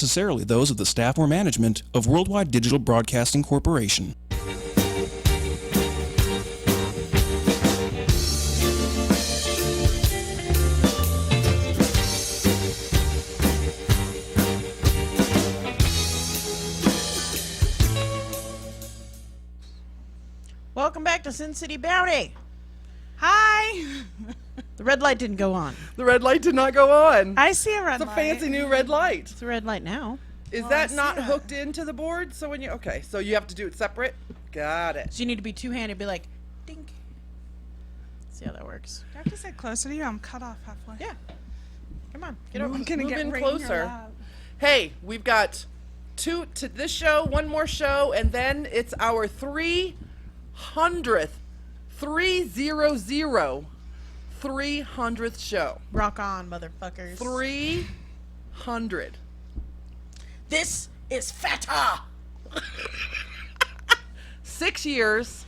necessarily those of the staff or management of Worldwide Digital Broadcasting Corporation. Welcome back to Sin City Bounty. Hi. The red light didn't go on. The red light did not go on. I see a red It's light. a fancy new red light. It's a red light now. Is Well, that I not see that. hooked into the board? So when you so you have to do it separate. Got it. So you need to be two-handed, be like, dink. See how that works. Do I have to sit closer to you? I'm cut off halfway. Yeah. Come on, get over. I'm gonna Move get in right closer. In your lap. Hey, we've got 2 to this show, one more show, and then it's our 300th 300th show. Rock on, motherfuckers. 300. This is Fata. 6 years,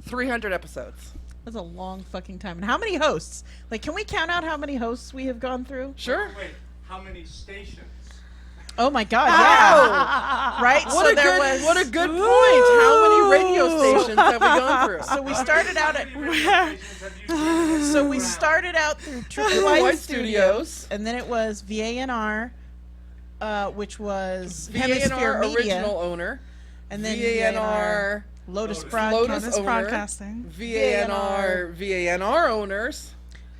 300 episodes. That's a long fucking time. And how many hosts? Like, can we count out how many hosts we have gone through? Sure. Wait, how many stations? Oh my god, yeah. Right? What a good point. How many radio stations have we gone through? So we started out at through Triple White White Studios. Studios, and then it was VANR, which was VANR Hemisphere Media, original owner. and then VANR Lotus Lotus Broadcast, owner. Broadcasting. VANR owners.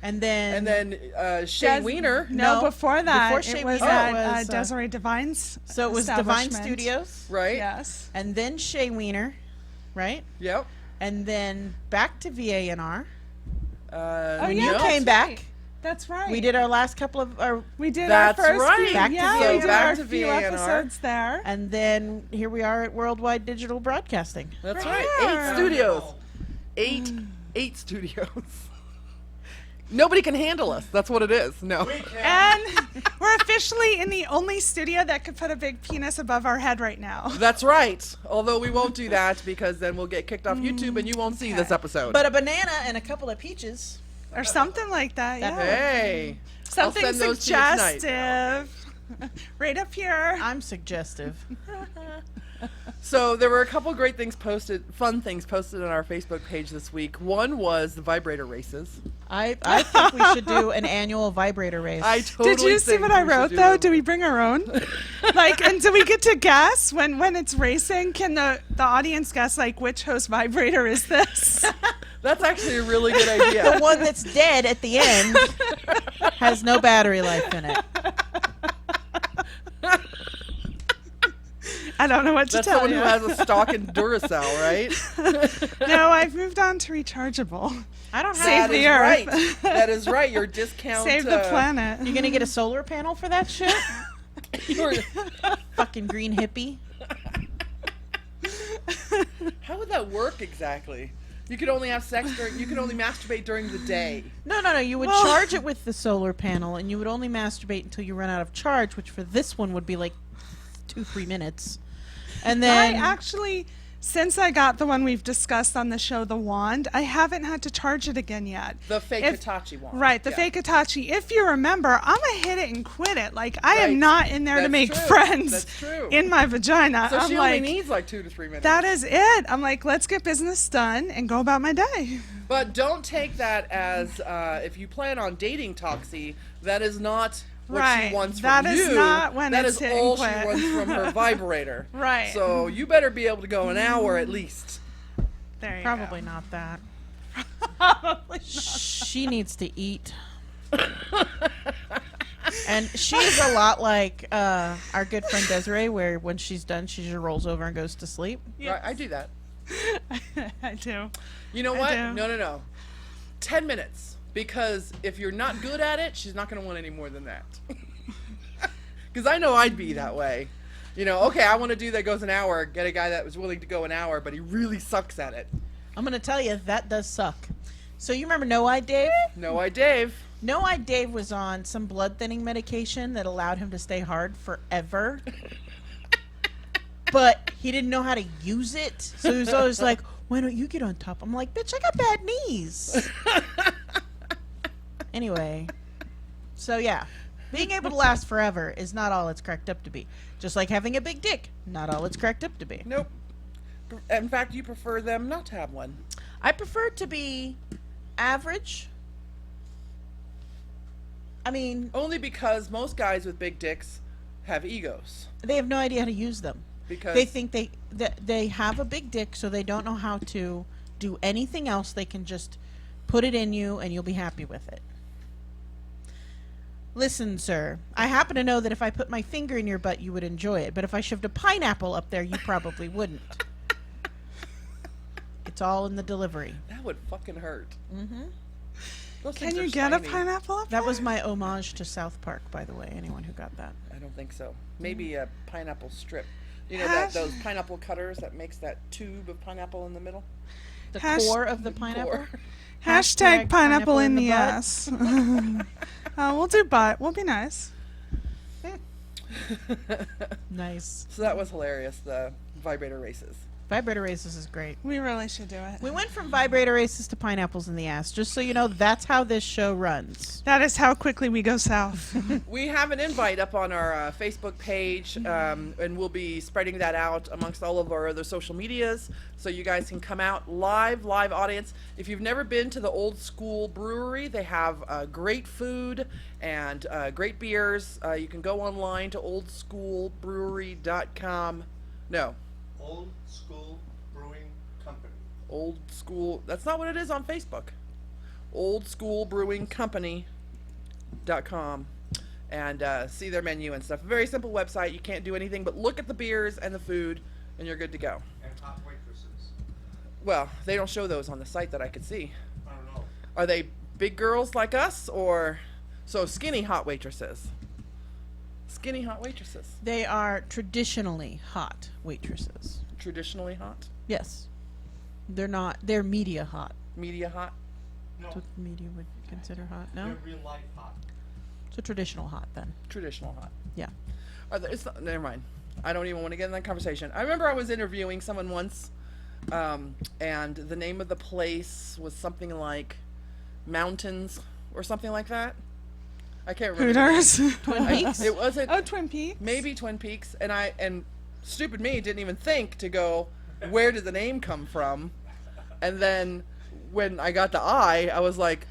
and then Shay Wiener. No, No, before that, before it Shea was Wiener at was, Desiree Devine's so it was Divine establishment. Studios, Right? Yes. and then Shea Wiener, right? Yep. And then back to VANR. Oh, When yeah, you that's came back, right. That's right. we did our last couple of, We did That's our first right. few, Back to yeah, VANR. we did Back our to few VANR. episodes there. and then here we are at Worldwide Digital Broadcasting. That's Right. right. 8 studios. Eight studios. Nobody can handle us. That's what it is. No. We can. And we're officially in the only studio that could put a big penis above our head right now. That's right. Although we won't do that because then we'll get kicked off YouTube and you won't see this episode. But a banana and a couple of peaches. Or something like that, That- yeah. hey. Something I'll send those to you tonight. suggestive. Right up here. I'm suggestive. So there were a couple great things posted, fun things posted on our Facebook page this week. One was the vibrator races. I think we should do an annual vibrator race. I totally Did you see think what I we should wrote do though? them. Do we bring our own? Like, and do we get to guess when it's racing? Can the audience guess like which host vibrator is this? That's actually a really good the idea. one that's dead at the end has no battery life in it. I don't know what to That's tell someone you. who has a stock in Duracell, right? No, I've moved on to rechargeable. I don't have. Save That the is earth. right. That is right. Your discount. Save the planet. You gonna get a solar panel for that shit? your- Fucking green hippie. How would that work exactly? You could only have sex during. You could only masturbate during the day. No. You would Well- charge it with the solar panel, and you would only masturbate until you run out of charge, which for this one would be like 2-3 minutes. And then I actually, since I got the one we've discussed on the show, the wand, I haven't had to charge it again yet. The fake If- Hitachi one. Right, the Yeah. fake Hitachi. If you remember, I'm a hit it and quit it. Like, I Right. am not in there to That's make true. friends That's true. in my vagina. So I'm she like, only needs like 2 to 3 minutes. that is it. I'm like, let's get business done and go about my day. But don't take that as if you plan on dating Toxie, that is not what Right. she wants That from is you. not when That it's is hit and all she quit. wants from her vibrator. Right. So you better be able to go an hour at least. There you probably not that. She needs to eat. And she's a lot like our good friend Desiree, where when she's done, she just rolls over and goes to sleep. Right, I do that. go. I do. You know I what? do. No. 10 minutes. Because if you're not good at it, she's not going to want any more than that. Because I know I'd be that way. You know, okay, I want to do that goes an hour. Get a guy that was willing to go an hour, but he really sucks at it. I'm gonna tell you that does suck. So you remember No Eye Dave? No, I Dave. No Eye Dave was on some blood thinning medication that allowed him to stay hard forever. But he didn't know how to use it, so he was always like, "Why don't you get on top?" I'm like, "Bitch, I got bad knees." Anyway, so yeah. Being able to last forever is not all it's cracked up to be. Just like having a big dick, not all it's cracked up to be. Nope. In fact, you prefer them not to have one. I prefer to be average. I mean, Only because most guys with big dicks have egos. they have no idea how to use them. Because They think they have a big dick, so they don't know how to do anything else. They can just put it in you, and you'll be happy with it. Listen, sir, I happen to know that if I put my finger in your butt, you would enjoy it. But if I shoved a pineapple up there, you probably wouldn't. It's all in the delivery. that would fucking hurt. Mm-hmm. Can you get a pineapple up That there? was my homage to South Park, by the way, anyone who got that. I don't think so. Maybe a pineapple strip. You know Hash- those pineapple cutters that makes that tube of pineapple in the middle? The Hash- core of the pineapple? Core. Hashtag pineapple in the butt. ass. We'll do butt. We'll be nice. Nice. So that was hilarious, the vibrator races. Vibrator races is great. We really should do it. We went from vibrator races to pineapples in the ass. Just so you know, that's how this show runs. That is how quickly we go south. We have an invite up on our Facebook page, and we'll be spreading that out amongst all of our other social medias, so you guys can come out live audience. If you've never been to the Old School Brewery, they have great food and great beers. You can go online to oldschoolbrewery.com. No, Old School Brewing Company. Old School. That's not what it is on Facebook. oldschoolbrewingcompany.com, and see their menu and stuff. Very simple website. You can't do anything but look at the beers and the food, and you're good to go. And hot waitresses. Well, they don't show those on the site that I could see. I don't know. Are they big girls like us, or so skinny hot waitresses? Skinny hot waitresses. They are traditionally hot waitresses. Traditionally hot. Yes. They're not. They're media hot. Media hot. No, That's what media would consider hot. No? they're real life hot. So traditional hot then. Traditional hot. Yeah. It's not, never mind. I don't even want to get in that conversation. I remember I was interviewing someone once, and the name of the place was something like Mountains or something like that. I can't remember. Hooters. Twin Peaks? It wasn't. Oh, Twin Peaks. Maybe Twin Peaks, and stupid me didn't even think to go, where did the name come from? And then when I got the I was like,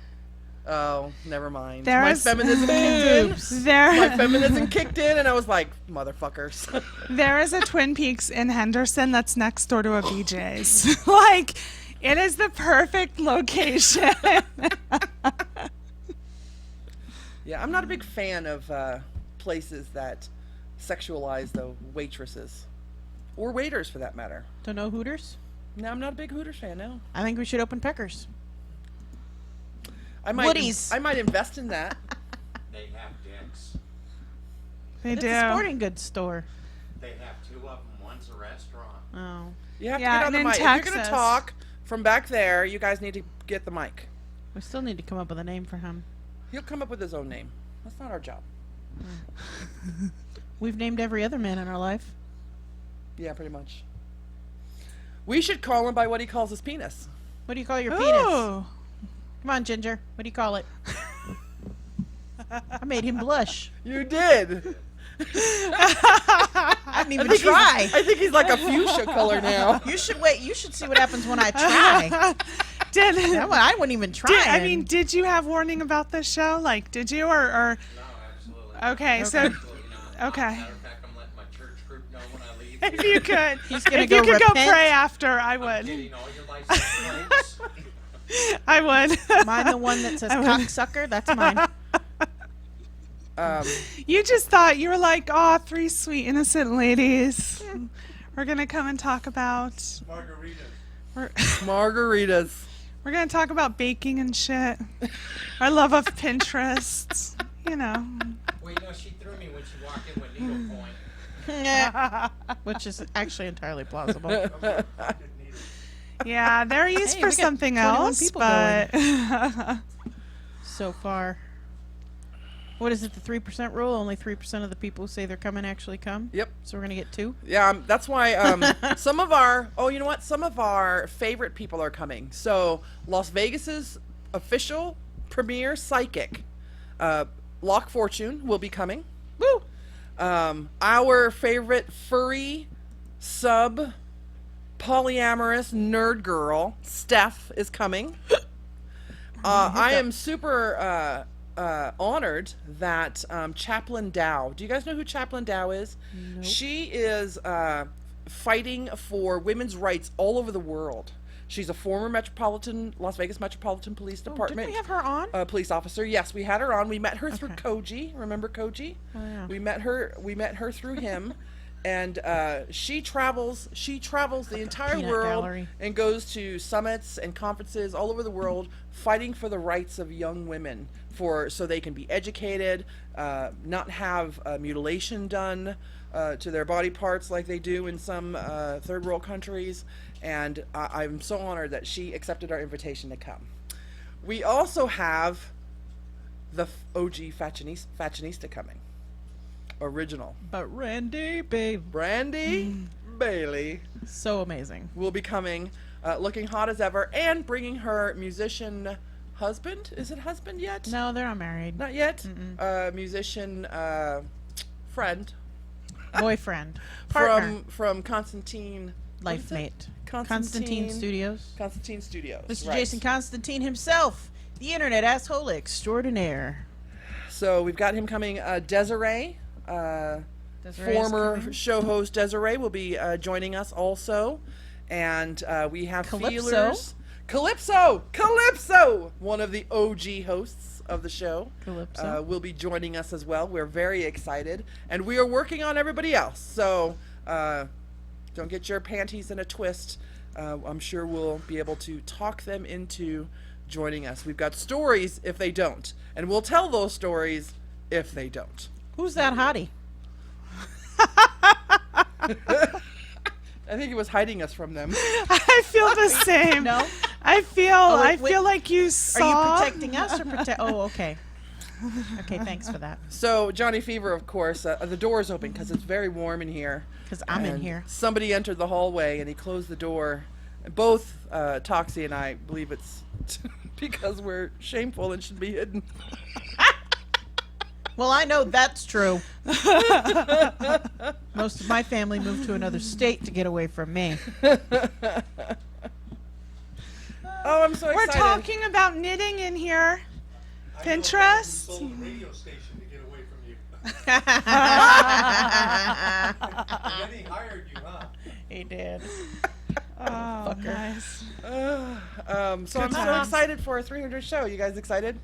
oh, never mind. There My is- feminism kicked in. My There, feminism kicked in, and I was like, motherfuckers. there is a Twin Peaks in Henderson that's next door to a BJ's. Like, it is the perfect location. Yeah, I'm not a big fan of places that sexualize the waitresses. Or waiters, for that matter. Don't know Hooters? No, I'm not a big Hooters fan, no. I think we should open Peckers. I might, Woody's. I might invest in that. They have dicks. They It's do. a sporting goods store. They have two of them. One's a restaurant. Oh. You have Yeah, to get on and the in mic. If you're going to Texas- talk from back there, you guys need to get the mic. We still need to come up with a name for him. He'll come up with his own name. That's not our job. We've named every other man in our life. Yeah, pretty much. We should call him by what he calls his penis. What do you call your penis? Ooh. Come on, Ginger. What do you call it? I made him blush. You did. I didn't even try. I think he's like a fuchsia color now. You should wait. You should see what happens when I try. Did, I wouldn't even try. I mean, did you have warning about this show? Like, did you or No, absolutely. okay, so Absolutely not. okay. Matter of fact, I'm letting my church group know when I leave. if you could, He's gonna if go you could repent. go pray after, I I'm would. getting all your license plates. I would. mine the one that says I would- cocksucker. That's mine. You just thought you were like, oh, three sweet innocent ladies. We're gonna come and talk about. Margaritas. We're, Margaritas. we're gonna talk about baking and shit. Our love of Pinterest. You know. Well, you know, she threw me when she walked in with needlepoint. Yeah. Which is actually entirely plausible. Didn't need it. Yeah, they're used Hey, for we got something 21 else, people but So far. What is it, the 3% rule? Only 3% of the people who say they're coming actually come? Yep. So we're going to get 2? Yeah, that's why some of our you know what? Some of our favorite people are coming. So Las Vegas's official premier psychic, Lock Fortune will be coming. Woo! Our favorite furry sub polyamorous nerd girl, Steph, is coming. I am super honored that Chaplain Dow. Do you guys know who Chaplain Dow is? Nope. She is fighting for women's rights all over the world. She's a former Las Vegas Metropolitan Police Department. Didn't we have her on? Police officer. Yes, we had her on. We met her through Koji. Remember Koji? Oh, yeah. We met her through him, and she travels the entire Peanut world gallery. and goes to summits and conferences all over the world, fighting for the rights of young women so they can be educated, not have mutilation done to their body parts like they do in some third world countries. And I'm so honored that she accepted our invitation to come. We also have the OG Fashionista coming. Original. But Randy, babe. Brandy Bailey So amazing. will be coming, looking hot as ever, and bringing her musician husband. Is it husband yet? No, they're not married. Not yet. Musician friend Boyfriend. Partner. from Constantine. what is Life it? mate. Constantine Studios. Constantine Studios. Mr. right. Jason Constantine himself, the internet asshole extraordinaire. So we've got him coming. Desiree, Desiree's former coming. show host Desiree, will be joining us also. And we have Calypso. Feelers. Calypso! One of the OG hosts of the show. Calypso. Will be joining us as well. We're very excited. And we are working on everybody else. So don't get your panties in a twist. I'm sure we'll be able to talk them into joining us. We've got stories if they don't. And we'll tell those stories if they don't. Who's that hottie? I think he was hiding us from them. I feel the same. No? I feel wait. like you Are saw. you protecting us or protect? Oh, okay. Okay, thanks for that. So Johnny Fever, of course, the door is open because it's very warm in here. Because I'm in And here. Somebody entered the hallway and he closed the door. Both Toxie and I believe it's because we're shameful and should be hidden. Well, I know that's true. Most of my family moved to another state to get away from me. Oh, I'm so We're excited. talking about knitting in here. Pinterest. Sold the radio station to get away from you. And then he hired you, huh? He did. Oh, nice. So I'm so times. excited for our 300 show. You guys excited?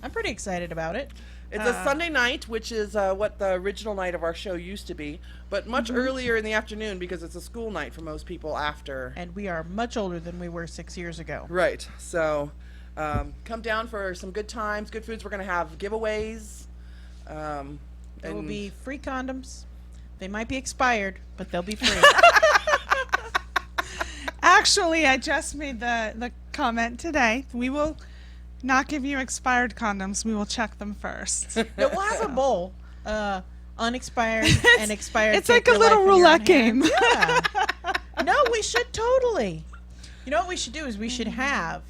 I'm pretty excited about it. It's a Sunday night, which is what the original night of our show used to be, but much earlier in the afternoon because it's a school night for most people after. And we are much older than we were 6 years ago. Right. So come down for some good times, good foods. We're going to have giveaways. There will and- be free condoms. They might be expired, but they'll be free. Actually, I just made the comment today. We will not give you expired condoms. We will check them first. No, we'll have a bowl. Unexpired and expired. It's Take like a your little life in your own roulette game. hands. Yeah. No, we should totally. You know what we should do is we should have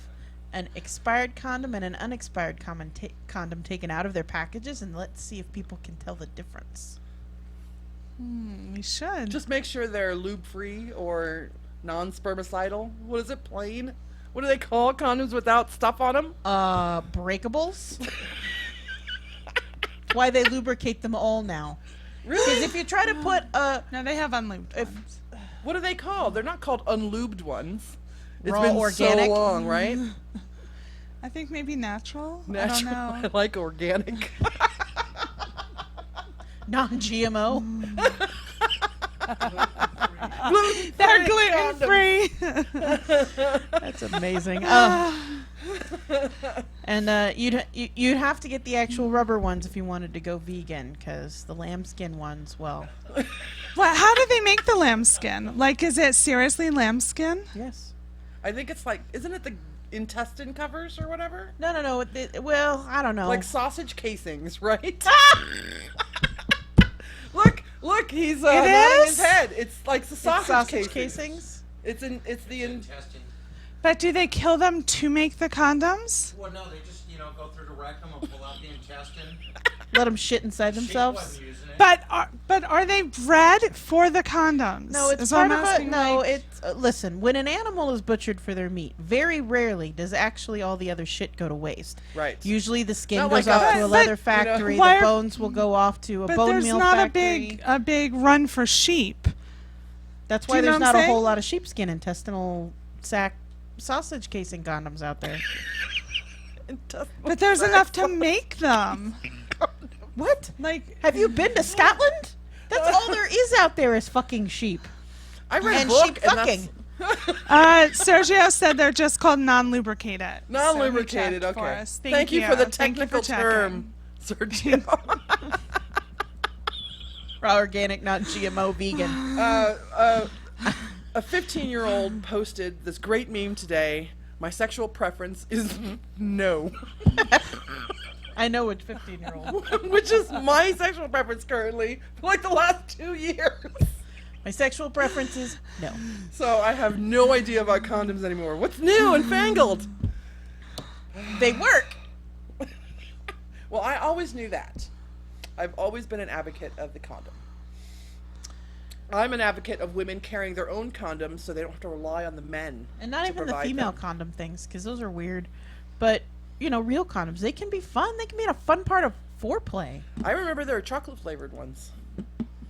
an expired condom and an unexpired condom taken out of their packages, and let's see if people can tell the difference. We should. Just make sure they're lube-free or non-spermicidal. What is it? Plain? What do they call condoms without stuff on them? Breakables. Why they lubricate them all now? Because Really? if you try to put a No, they have unlubed If- ones. What are they called? They're not called unlubed ones. It's Raw been organic? so long, right? I think maybe natural. Natural. I I don't know. like organic. non-GMO, They're gluten free. that's amazing. And you'd have to get the actual rubber ones if you wanted to go vegan, because the lambskin ones, well, What? How do they make the lambskin? Like, is it seriously lambskin? yes. I think it's like, isn't it the intestine covers or whatever? No. Well, I don't know. Like sausage casings, right? Look, he's nodding his is? head. It's like the It's sausage, sausage casings. casings. It's the Intestine. But do they kill them to make the condoms? Well, no, they just, go through the rectum and pull out the intestine. Let them shit inside She themselves. wasn't using it. But are they bred for the condoms? No, it's Is what part I'm of a asking, no. like- It's listen. When an animal is butchered for their meat, very rarely does actually all the other shit go to waste. Right. Usually, the skin Not goes like off us. to a But, leather you know, factory. why The are- bones will go off to a But bone there's meal not factory. a big run for sheep. That's Do why you know there's what I'm not a whole saying? lot of sheepskin intestinal sac sausage casing condoms out there. But there's enough to make them. What? Like, Have you been to Scotland? That's all there is out there is fucking sheep. I read a And book sheep and fucking. Sergio said they're just called non-lubricated. Non-lubricated, So he checked for okay. us. Thank you for the Thank you for technical term, Sergio. Raw organic, not GMO vegan. A 15-year-old posted this great meme today. My sexual preference is no, I know which 15-year-old. which is my sexual preference currently for like the last 2 years. My sexual preference is no. So I have no idea about condoms anymore. What's new and fangled? They work. Well, I always knew that. I've always been an advocate of the condom. I'm an advocate of women carrying their own condoms so they don't have to rely on the men. And not to even the provide female them. condom things, because those are weird. But, real condoms, they can be fun. They can be a fun part of foreplay. I remember there were chocolate flavored ones.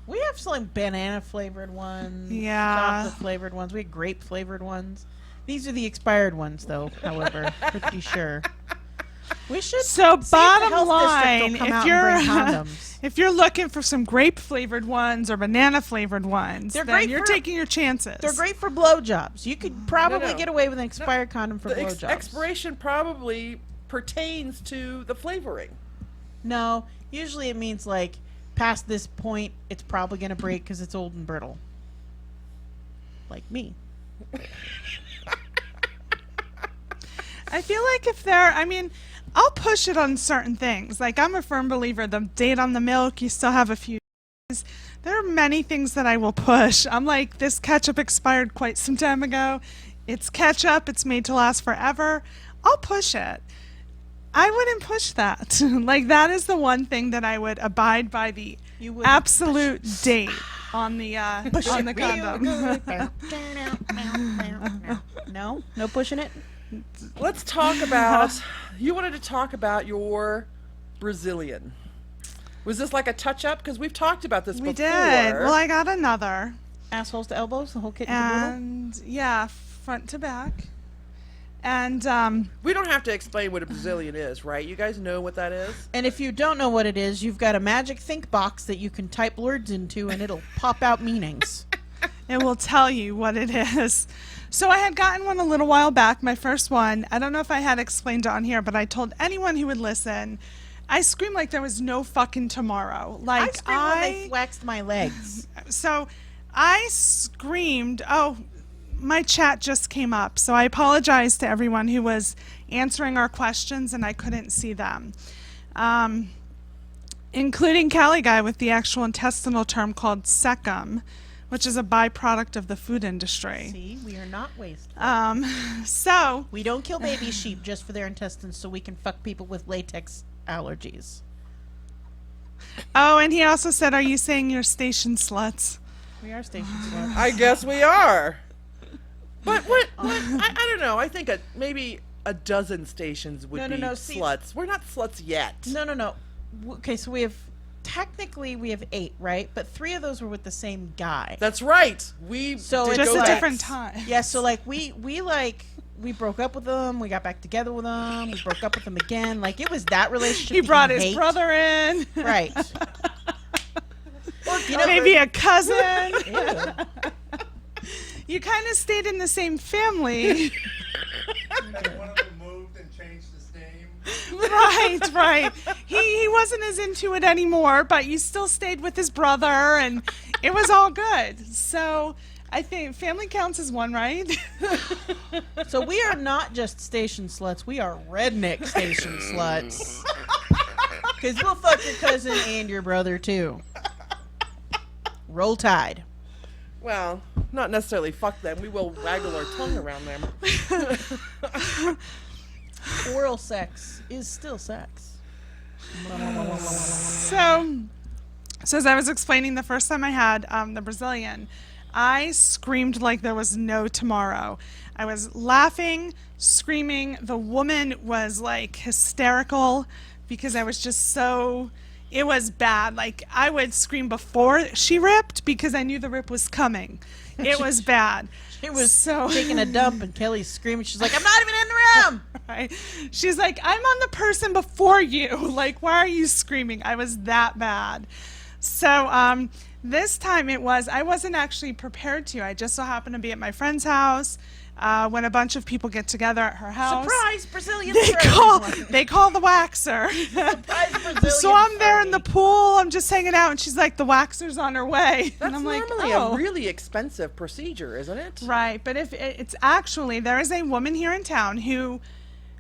We have some like banana flavored ones. Yeah. Chocolate flavored ones. We have grape flavored ones. These are the expired ones, though, however. Pretty sure. We should So see if the bottom health line, district will come if out you're and bring condoms. if you're looking for some grape flavored ones or banana flavored ones, They're then great you're for- taking your chances. They're great for blowjobs. You could probably No. get away with an expired condom for The blowjobs. expiration probably pertains to the flavoring. No, usually it means like past this point, it's probably going to break because it's old and brittle. Like me. I feel like I'll push it on certain things. Like, I'm a firm believer, the date on the milk, you still have a few days. There are many things that I will push. I'm like, this ketchup expired quite some time ago. It's ketchup. It's made to last forever. I'll push it. I wouldn't push that. Like, that is the one thing that I would abide by the You wouldn't absolute date on the condom. No pushing it. Let's talk about. You wanted to talk about your Brazilian. Was this like a touch up? Because we've talked about this We before. did. Well, I got another. Assholes to elbows, the whole kit and caboodle. And, yeah, front to back. And, We don't have to explain what a Brazilian is, right? You guys know what that is? And if you don't know what it is, you've got a magic think box that you can type words into and it'll pop out meanings. it will tell you what it is. So I had gotten one a little while back, my first one. I don't know if I had explained it on here, but I told anyone who would listen, I screamed like there was no fucking tomorrow. I Like, screamed when they waxed my legs. So I screamed, oh, my chat just came up, so I apologize to everyone who was answering our questions and I couldn't see them. Including Cali Guy with the actual intestinal term called cecum, which is a byproduct of the food industry. See, we are not wasteful. So, We don't kill baby sheep just for their intestines so we can fuck people with latex allergies. oh, and he also said, are you saying you're station sluts? We are station sluts. I guess we are. But what I don't know. I think maybe a dozen stations would be see- sluts. We're not sluts yet. No. Okay, so we have 8, right? But 3 of those were with the same guy. That's right. We So did it's Just go a like- back. different time. Yeah, so like we broke up with them, we got back together with them, we broke up with them again. Like it was that relationship. He that brought you his hate. brother in. Right. You know, Maybe a cousin. Ew. You kind of stayed in the same family. And one of them moved and changed his name. right. He wasn't as into it anymore, but you still stayed with his brother, and it was all good. So I think family counts as one, right? So we are not just station sluts, we are redneck station sluts. Because we'll fuck your cousin and your brother too. Roll Tide. well, not necessarily fuck them. We will waggle our tongue around them. Oral sex is still sex. So as I was explaining, the first time I had the Brazilian, I screamed like there was no tomorrow. I was laughing, screaming. The woman was like hysterical because I was just so, it was bad. Like I would scream before she ripped because I knew the rip was coming. It was bad. It was so taking a dump and Kelly's screaming. She's like, I'm not even in the room. Right. She's like, I'm on the person before you. Like, why are you screaming? I was that bad. So this time I wasn't actually prepared to. I just so happened to be at my friend's house when a bunch of people get together at her house. Surprise, Brazilian They call the waxer. Surprise, Brazilian So I'm there in party. the pool. I'm just hanging out, and she's like, the waxer's on her way. That's and I'm like, normally oh. a really expensive procedure, isn't it? Right, but if it's actually, there is a woman here in town who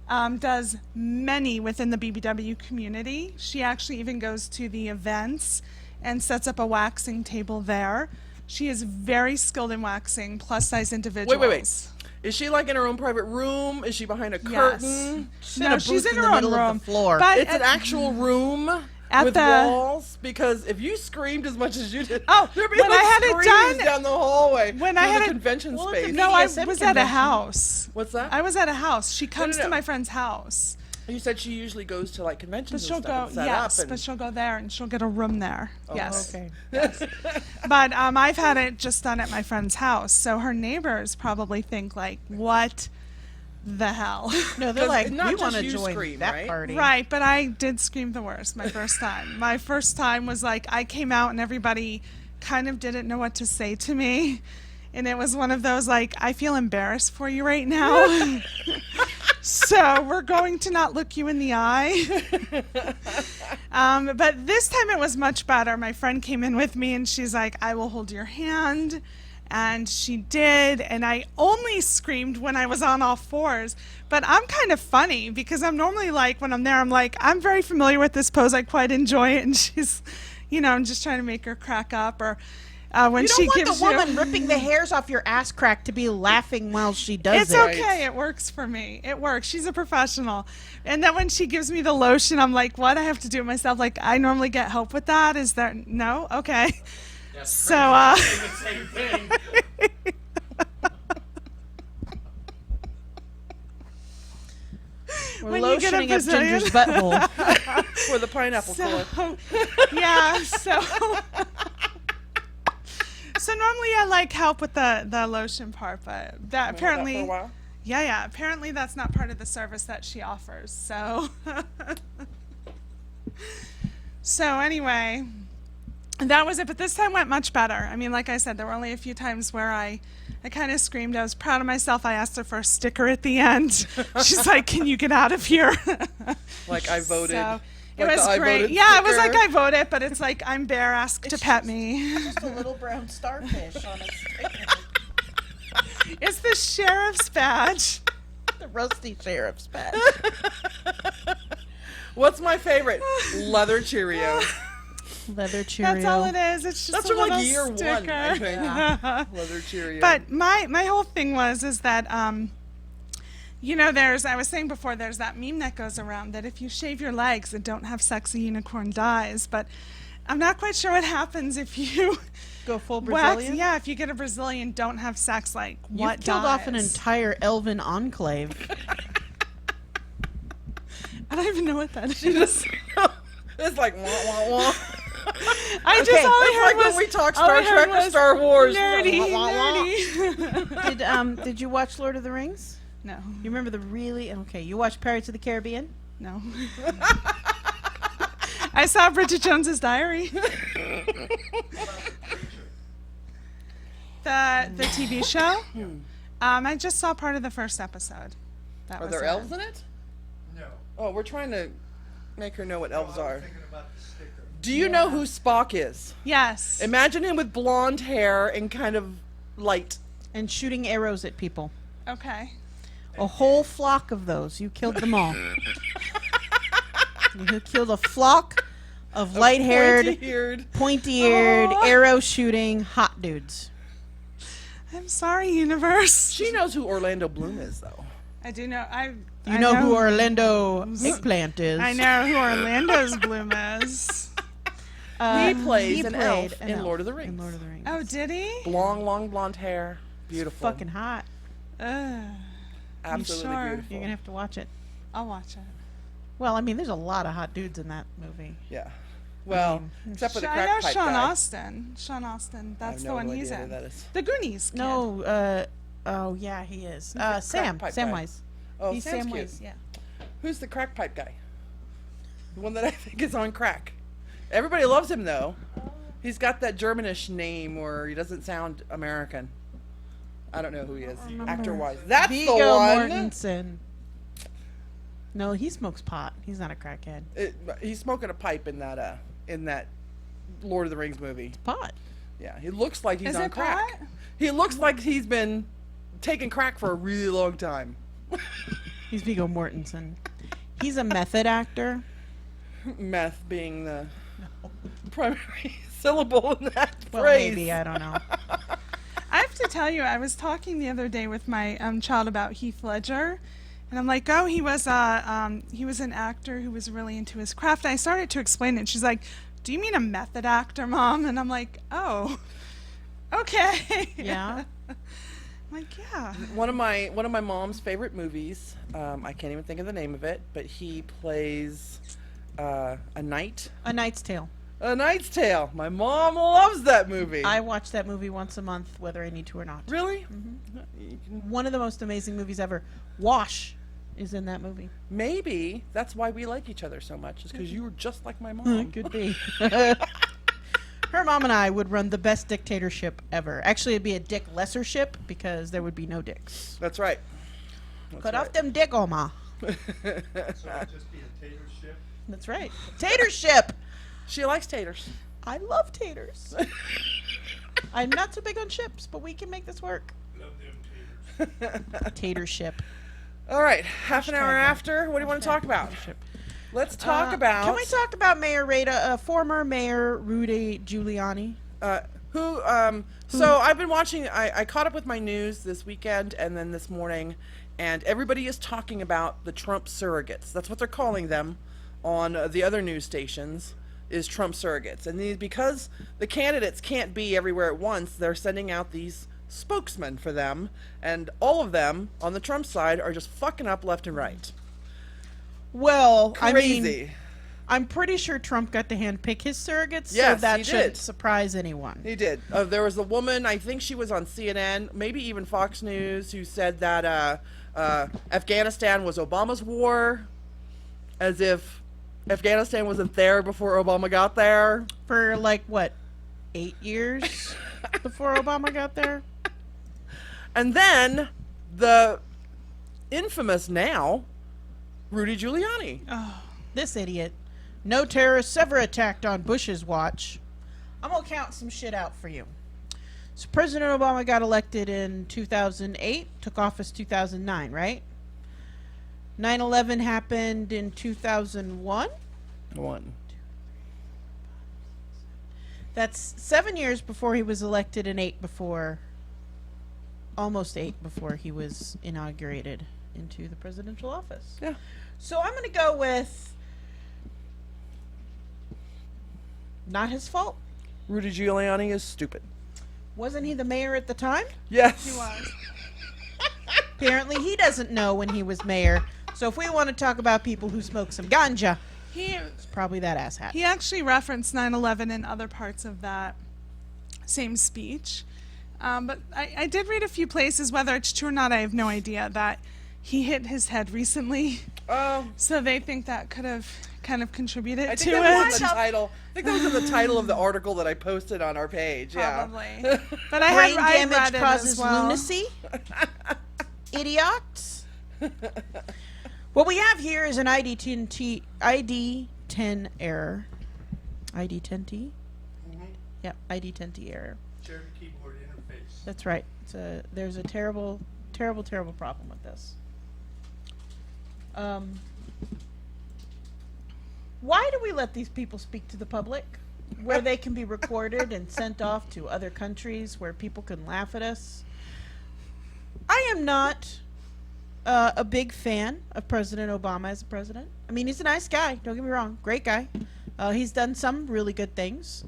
does many within the BBW community. She actually even goes to the events and sets up a waxing table there. She is very skilled in waxing plus-size individuals. Wait. Is she like in her own private room? Is she behind a curtain? No, she's in her own middle room. of the floor. But It's an actual room at with the- walls? Because if you screamed as much as you did, Oh, there'd be when like I had it screams done- down the hallway when through I had the it- convention well, at the space. No, I BDSM was at a convention. house. What's that? I was at a house. She comes no. to my friend's house. You said she usually goes to like But conventions she'll and go, stuff and set yes, up. And, but she'll go there and she'll get a room there. Yes. Okay. But I've had it just done at my friend's house. So her neighbors probably think like, what the hell? No, they're 'Cause like, not we just want to you join scream, that right? party. Right, but I did scream the worst my first time. My first time was like, I came out and everybody kind of didn't know what to say to me. And it was one of those like, I feel embarrassed for you right now. So we're going to not look you in the eye. But this time it was much better. My friend came in with me and she's like, I will hold your hand. And she did. And I only screamed when I was on all fours. But I'm kind of funny because I'm normally like, when I'm there, I'm like, I'm very familiar with this pose. I quite enjoy it. And she's, I'm just trying to make her crack up. Or when You she don't want gives the woman you... ripping the hairs off your ass crack to be laughing while she does It's it. okay. It works for me. It works. She's a professional. And then when she gives me the lotion, I'm like, what? I have to do it myself. Like, I normally get help with that. Is there... No? Okay. So, the same thing. We're When you get a lotioning up Brazilian- Ginger's butthole. for the pineapple core. yeah, so... So normally I like help with the lotion part, but that apparently... For a while. Yeah, apparently that's not part of the service that she offers, so... So anyway, that was it, but this time went much better. I mean, like I said, there were only a few times where I kind of screamed. I was proud of myself. I asked her for a sticker at the end. She's like, can you get out of here? Like I voted. So, it Like was the I great. voted Yeah, it was sticker. like I voted, but it's like I'm bear, ask to It's pet just- me. Just a little brown starfish on a sticker. It's the sheriff's badge. The rusty sheriff's badge. What's my favorite? Leather Cheerio. Leather Cheerio. That's all it is. It's just That's a from like little year sticker. one, I think. Leather Cheerio. But my whole thing is that I was saying before, there's that meme that goes around that if you shave your legs and don't have sex, a unicorn dies. But I'm not quite sure what happens if you Go full wax. Brazilian? Yeah, if you get a Brazilian, don't have sex. Like what You've killed off an dies? entire elven enclave. I don't even know what that is. It's like wah wah wah. I just Okay, all I It's heard like was when we talk all I Star heard Trek or was Star Wars. Nerdy, Wah, wah, wah. nerdy. Did you watch Lord of the Rings? No, You remember the really okay? You watched Pirates of the Caribbean? no. I saw Bridget Jones's Diary. The TV show. I just saw part of the first episode. That Are was there it. elves in it? No. Oh, we're trying to make her know what elves I was are. thinking about the sticker. Do you know who Spock is? Yes. Imagine him with blonde hair and kind of light. And shooting arrows at people. Okay. A whole flock of those. You killed them all. You killed a flock of light-haired, Pointy-eared. pointy-eared, Aw. arrow-shooting hot dudes. I'm sorry, universe. She knows who Orlando Bloom is, though. I do know. You know who Orlando Eggplant is. I know who Orlando's Bloom is. He plays he an played elf an in elf Lord of the Rings. In Lord of the Rings. Oh, did he? Long blonde hair. Beautiful. Fucking hot. Absolutely sure? beautiful. You're gonna have to watch it. I'll watch it. Well, I mean, there's a lot of hot dudes in that movie. Yeah. Well, except for the crack I know pipe Sean guy. Austin. Sean Austin. I have That's no the one idea he's who in. that is. The Goonies. Kid. No, oh yeah, he is. the Sam. crack pipe guy? Samwise. Oh, He's Sam's cute. Samwise. Yeah. Who's the crack pipe guy? The one that I think is on crack. Everybody loves him though. He's got that Germanish name, or he doesn't sound American. I don't know who he is, actor-wise. That's Viggo the one. Mortensen. No, he smokes pot. He's not a crackhead. He's smoking a pipe in that Lord of the Rings movie. Pot. Yeah, he looks like he's Is on it crack. pot? He looks like he's been taking crack for a really long time. He's Viggo Mortensen. He's a method actor. Meth being the primary syllable in that Well, phrase. maybe, I don't know. I have to tell you, I was talking the other day with my child about Heath Ledger, and I'm like, oh, he was an actor who was really into his craft. And I started to explain it. She's like, do you mean a method actor, Mom? And I'm like, oh, okay. Yeah. I'm like, yeah. One of my mom's favorite movies. I can't even think of the name of it, but he plays a knight. A Knight's Tale. A Knight's Tale. My mom loves that movie. I watch that movie once a month, whether I need to or not. Really? One of the most amazing movies ever. Wash is in that movie. Maybe that's why we like each other so much, is because you were just like my mom. Could be. Her mom and I would run the best dictatorship ever. Actually, it'd be a dick lesser ship because there would be no dicks. That's right. That's Cut right. off them dick, Oma. So it'd just be a tater ship. That's right. Tater ship. She likes taters. I love taters. I'm not so big on ships, but we can make this work. Love them taters. Tater ship. All right, half an hour after. What do you want to talk about? Let's talk about. Can we talk about Mayor Rada, former Mayor Rudy Giuliani? So I've been watching. I caught up with my news this weekend and then this morning, and everybody is talking about the Trump surrogates. That's what they're calling them on the other news stations. Is Trump surrogates, and because the candidates can't be everywhere at once, they're sending out these spokesmen for them, and all of them on the Trump side are just fucking up left and right. Well, I Crazy. mean, I'm pretty sure Trump got to handpick his surrogates, Yes, so that he shouldn't did. surprise anyone. He did. There was a woman, I think she was on CNN, maybe even Fox News, who said that Afghanistan was Obama's war, as if Afghanistan wasn't there before Obama got there. For like, what, 8 years before Obama got there? And then the infamous now Rudy Giuliani. This idiot. No terrorists ever attacked on Bush's watch. I'm going to count some shit out for you. So President Obama got elected in 2008, took office 2009, right? 9/11 happened in 2001. One. That's 7 years before he was elected and almost 8 before he was inaugurated into the presidential office. Yeah. So I'm going to go with not his fault. Rudy Giuliani is stupid. Wasn't he the mayor at the time? Yes. He was. Apparently he doesn't know when he was mayor. So if we want to talk about people who smoke some ganja, it's probably that asshat. He actually referenced 9/11 in other parts of that same speech. But I did read a few places, whether it's true or not, I have no idea, that he hit his head recently. Oh, So they think that could have kind of contributed I to think that was in it. the title. I think that was in the title of the article that I posted on our page. Probably. Yeah. But I Brain read damage it causes as well. lunacy. Idiots. What we have here is an ID10 error. ID10T? Yep, ID10T error. Share the keyboard interface. That's right. There's a terrible, terrible, terrible problem with this. Why do we let these people speak to the public? Where they can be recorded and sent off to other countries where people can laugh at us? am not a big fan of President Obama as a president. I mean, he's a nice guy. Don't get me wrong. Great guy. He's done some really good things.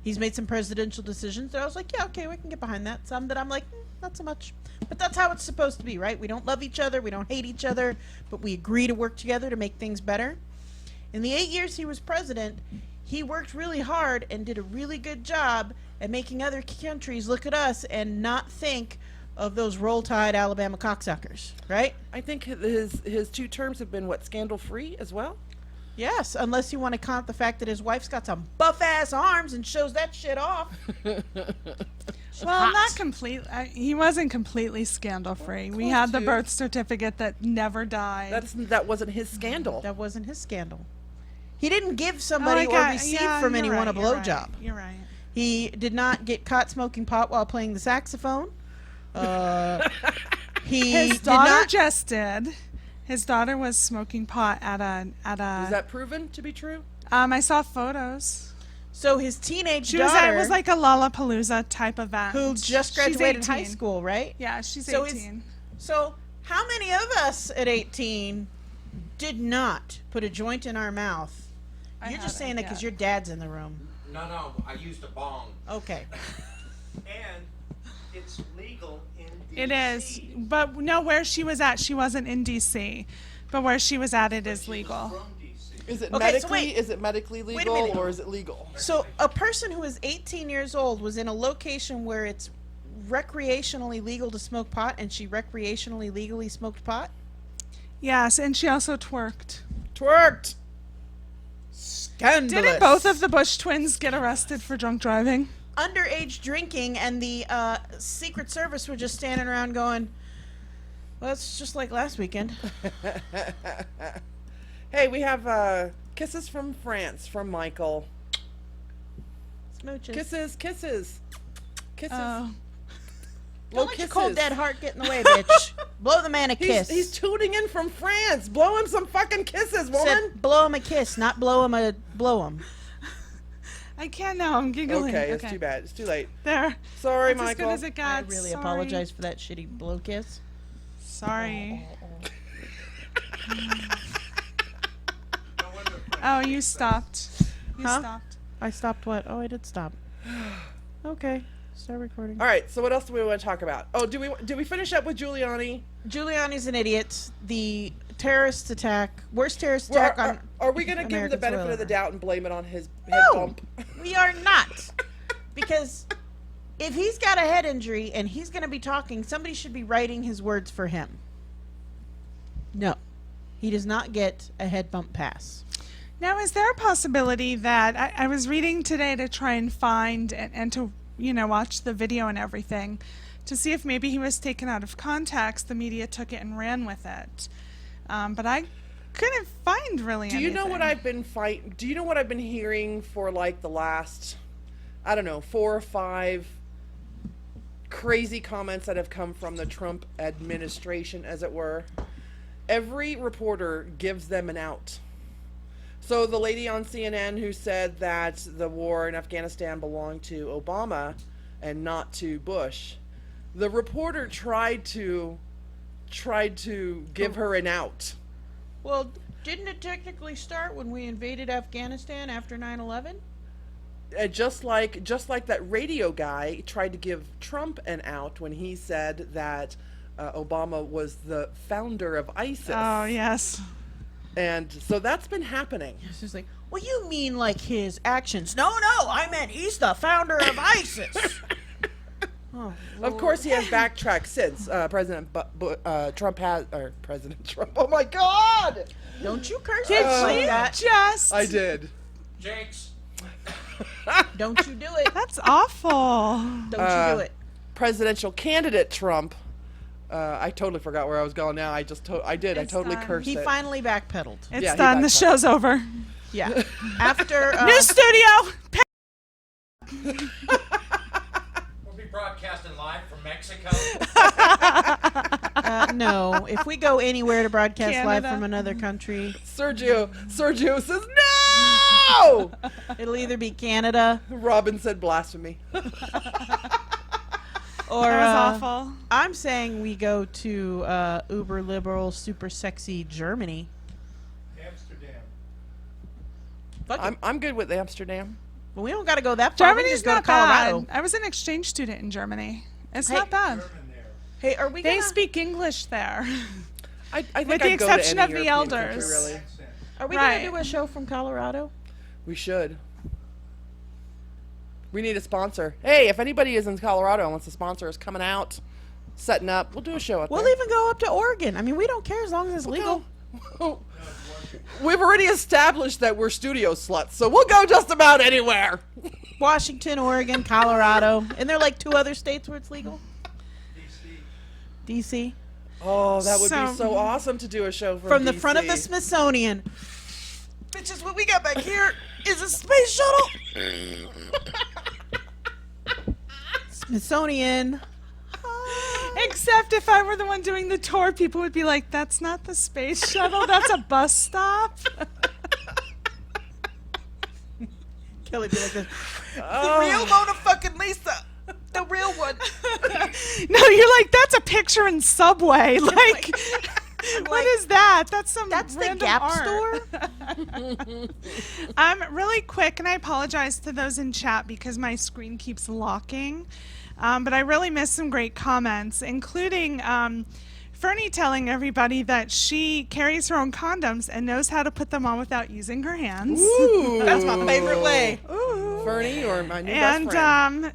He's made some presidential decisions that I was like, yeah, okay, we can get behind that. Some that I'm like, not so much. But that's how it's supposed to be, right? We don't love each other. We don't hate each other. But we agree to work together to make things better. In the 8 years he was president, he worked really hard and did a really good job at making other countries look at us and not think of those Roll Tide Alabama cocksuckers, right? I think his 2 terms have been, what, scandal-free as well? Yes, unless you want to count the fact that his wife's got some buff-ass arms and shows that shit off. Well, not complete. He wasn't completely scandal-free. We had the to. birth certificate that never died. That wasn't his scandal. That wasn't his scandal. He didn't give somebody or receive from anyone a blowjob. You're right. He did not get caught smoking pot while playing the saxophone. His daughter just did. His daughter was smoking pot at a. Is that proven to be true? I saw photos. So his teenage It daughter, was like a Lollapalooza type event. who just She's graduated 18. high school, right? Yeah, she's So 18. So how many of us at 18 did not put a joint in our mouth? You're just saying that because your dad's in the room. No, I used a bong. Okay. And it's legal in D.C. It is, but no, where she was at, she wasn't in D.C., but where she was at, it is legal. From D.C. Is it Okay, so medically a legal minute. or is it legal? So a person who is 18 years old was in a location where it's recreationally legal to smoke pot, and she recreationally legally smoked pot? Yes, and she also twerked. Twerked. Scandalous. Didn't both of the Bush twins get arrested for drunk driving? Underage drinking, and the Secret Service were just standing around going, well, it's just like last weekend. Hey, we have kisses from France from Michael. Smooches. Kisses. Oh. Don't let your cold dead heart get in the way, bitch. Blow the man a kiss. He's tuning in from France. Blow him some fucking kisses, woman. Said blow him a kiss, not blow him. I can't now, I'm giggling. Okay, it's too bad. It's too late. There. Sorry, That's Michael. as good as it I got. really Sorry. apologize for that shitty blow kiss. Sorry. No wonder Frank Oh, hates you us. stopped. You Huh? stopped. I stopped what? Oh, I did stop. Okay, start recording. All right. So what else do we want to talk about? Oh, do we finish up with Giuliani? Giuliani's an idiot. The terrorist attack, worst terrorist Well, attack on. are we going to give him the American benefit soil of the ever. doubt and blame it on his head No, bump? we are not. Because if he's got a head injury and he's going to be talking, somebody should be writing his words for him. No, he does not get a head bump pass. Now, is there a possibility that I was reading today to try and find and to, watch the video and everything to see if maybe he was taken out of context, the media took it and ran with it. But I couldn't find really Do you know what anything. Do you know what I've been hearing for like the last, I don't know, 4 or 5 crazy comments that have come from the Trump administration, as it were? Every reporter gives them an out. So the lady on CNN who said that the war in Afghanistan belonged to Obama and not to Bush, the reporter tried to give her an out. Well, didn't it technically start when we invaded Afghanistan after 9/11? Just like that radio guy tried to give Trump an out when he said that Obama was the founder of ISIS. Oh, yes. And so that's been happening. It's just like, well, you mean like his actions? No, I meant he's the founder of ISIS. Oh, Of course, he has backtracked since President Trump has, or President Trump. Oh my God! don't you curse Did like you that? just? I did. Jinx. Don't you do it? That's awful. Don't you do it? Presidential candidate Trump. I totally forgot where I was going now. I did. I It's totally done. cursed He it. finally backpedaled. It's Yeah, he done. The backtracked. show's over. Yeah. After New studio. We'll be broadcasting live from Mexico. no, if we go anywhere to broadcast live Canada. from another country, Sergio says no. it'll either be Canada. Robin said blasphemy. Or That was awful. I'm saying we go to uber liberal, super sexy Germany. Amsterdam. Fuck it. I'm good with Amsterdam. But we don't got to go that far. We can Germany's just go to not bad. Colorado. I was an exchange student in Germany. It's Hey, not bad. German there. Hey, are we They gonna, speak English there. I think With the I'd go to exception any of the European country, elders. really. Accent. are we Right. gonna do a show from Colorado? We should. We need a sponsor. Hey, if anybody is in Colorado and wants to sponsor us coming out, setting up, we'll do a show out We'll there. even go up to Oregon. I mean, we don't care as long as it's legal. We've already established that we're studio sluts, so we'll go just about anywhere. Washington, Oregon, Colorado, and there are like 2 other states where it's legal. DC. DC. Oh, that would be So- so awesome to do a show From the front of the DC. Smithsonian. Bitches, what we got back here is a space shuttle. Smithsonian. Except if I were the one doing the tour, people would be like, that's not the space shuttle, that's a bus stop. Kelly be like this. The real Mona fucking Lisa. The real one. No, you're like, that's a picture in Subway. Like, what like, is that? That's some That's the random Gap art. store. Really quick, and I apologize to those in chat because my screen keeps locking. But I really missed some great comments, including Fernie telling everybody that she carries her own condoms and knows how to put them on without using her hands. Ooh. That's my favorite way. Ooh. Fernie or my new And best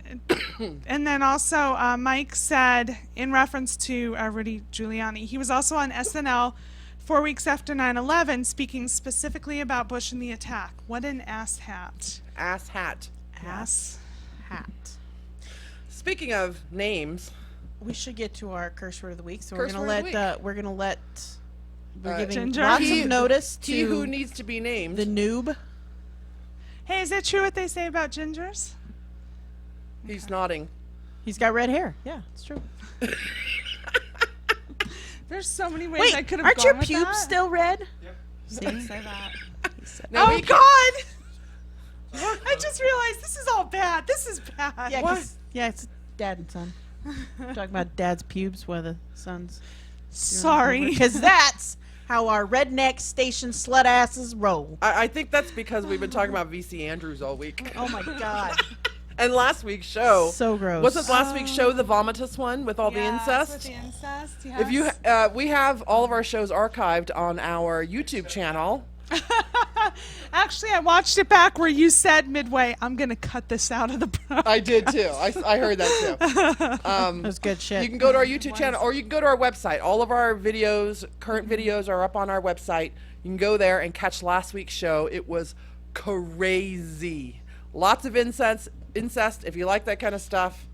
friend. and then also Mike said, in reference to Rudy Giuliani, he was also on SNL 4 weeks after 9/11, speaking specifically about Bush and the attack. What an ass hat. Ass hat. Ass. Hat. Speaking of names, We should get to our curse word of the week. So Curse we're word gonna of let the we're giving Ginger? lots he, of notice he who to needs to be named. the noob. Hey, is it true what they say about gingers? He's nodding. He's got red hair. Yeah, it's true. There's so many ways Wait, I could have aren't gone your with pubes that. still red? Yep. See? Say that. Now Oh we God! I just realized this is all bad. This is bad. Yeah, What? 'cause- yeah, it's dad and son. Talking about dad's pubes while the son's. Sorry. Because that's how our redneck station slut asses roll. I think that's because we've been talking about VC Andrews all week. Oh my god. And last week's show. So gross. Was it last week's show, the vomitous one with all the incest? With the incest, yes. If you, we have all of our shows archived on our YouTube channel. Actually, I watched it back where you said midway, I'm going to cut this out of the program. I did too. I heard that too. That was good shit. You can go to our YouTube channel or you can go to our website. All of our videos, current videos, are up on our website. You can go there and catch last week's show. It was crazy. Lots of incest. If you like that kind of stuff.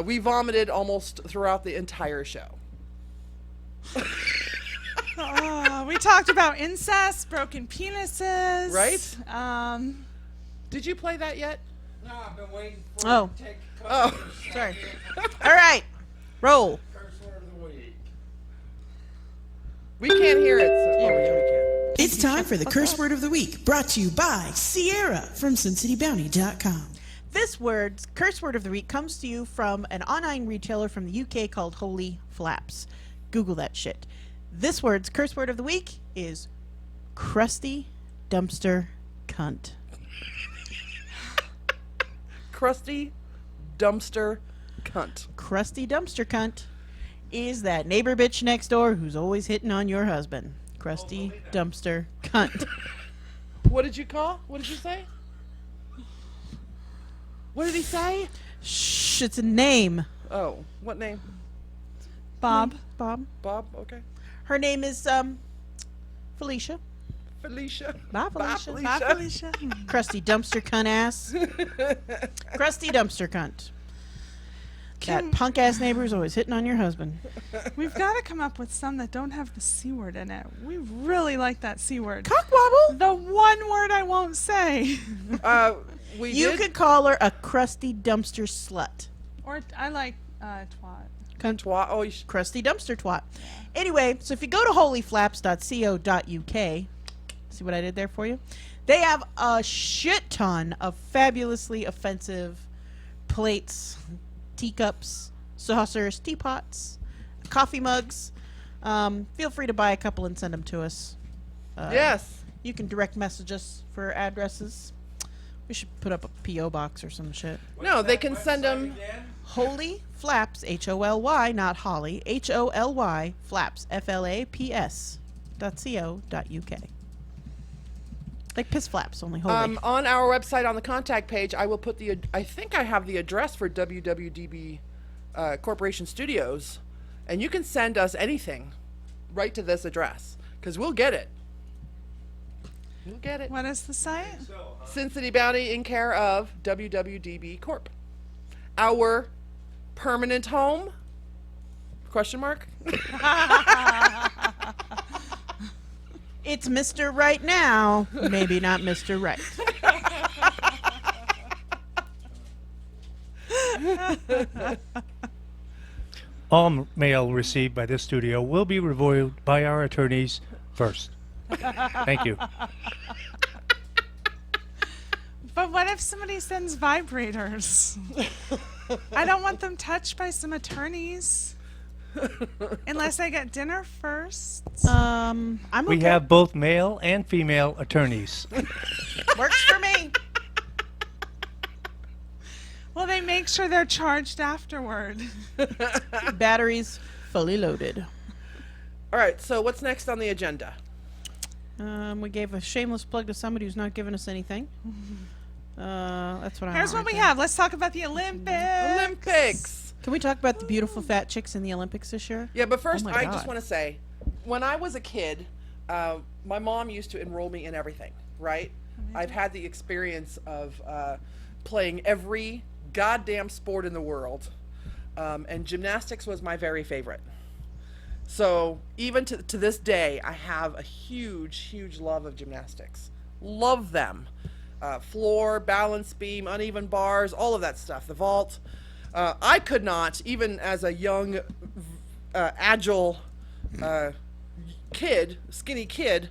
We vomited almost throughout the entire show. We talked about incest, broken penises. Right? Did you play that yet? No, I've been waiting for Oh. you to take Oh. Sorry. All right. Roll. curse word of the week. We can't hear it. So. Yeah, we can. It's time for the curse word of the week, brought to you by Sierra from SinCityBounty.com. This curse word of the week comes to you from an online retailer from the UK called Holy Flaps. Google that shit. This curse word of the week is crusty dumpster cunt. Crusty dumpster cunt. Crusty dumpster cunt is that neighbor bitch next door who's always hitting on your husband. Crusty dumpster cunt. What did you call? What did you say? What did he say? Shh, it's a name. Oh, what name? Bob. Bob. Bob? Okay. Her name is Felicia. Felicia. Bye, Felicia. Bye, Felicia. Crusty dumpster cunt ass. Crusty dumpster cunt. That punk ass neighbor is always hitting on your husband. We've got to come up with some that don't have the C word in it. We really like that C word. Cockwobble. The one word I won't say. We You did could call her a crusty dumpster slut. Or I like twat. Cunt. twat. Oh, Crusty dumpster twat. Anyway, so if you go to holyflaps.co.uk, see what I did there for you? They have a shit ton of fabulously offensive plates, teacups, saucers, teapots, coffee mugs. Feel free to buy a couple and send them to us. Yes. You can direct message us for addresses. We should put up a P.O. box or some shit. No, they can send them. Holy Flaps, H-O-L-Y, not Holly, H-O-L-Y, Flaps, F-L-A-P-S, .co.uk. Like piss flaps, only holy. On our website on the contact page, I will put I think I have the address for WWDB Corporation Studios, and you can send us anything right to this address, because we'll get it. We'll get it. What is the site? Sin City Bounty in care of WWDB Corp. Our permanent home? Question mark? It's Mr. Right now, maybe not Mr. Right. All mail received by this studio will be reviewed by our attorneys first. Thank you. But what if somebody sends vibrators? I don't want them touched by some attorneys. Unless I get dinner first. I'm okay. We have both male and female attorneys. Works for me. Well, they make sure they're charged afterward. Batteries fully loaded. All right, so what's next on the agenda? We gave a shameless plug to somebody who's not giving us anything. That's what I Here's what we have. Let's talk about the Olympics. Olympics! Can we talk about the beautiful fat chicks in the Olympics this year? Yeah, but first, Oh my I God. just want to say, when I was a kid, my mom used to enroll me in everything, right? I've had the experience of playing every goddamn sport in the world, and gymnastics was my very favorite. So even to this day, I have a huge love of gymnastics. Love them. Floor, balance beam, uneven bars, all of that stuff. The vault. I could not, even as a young, agile kid, skinny kid,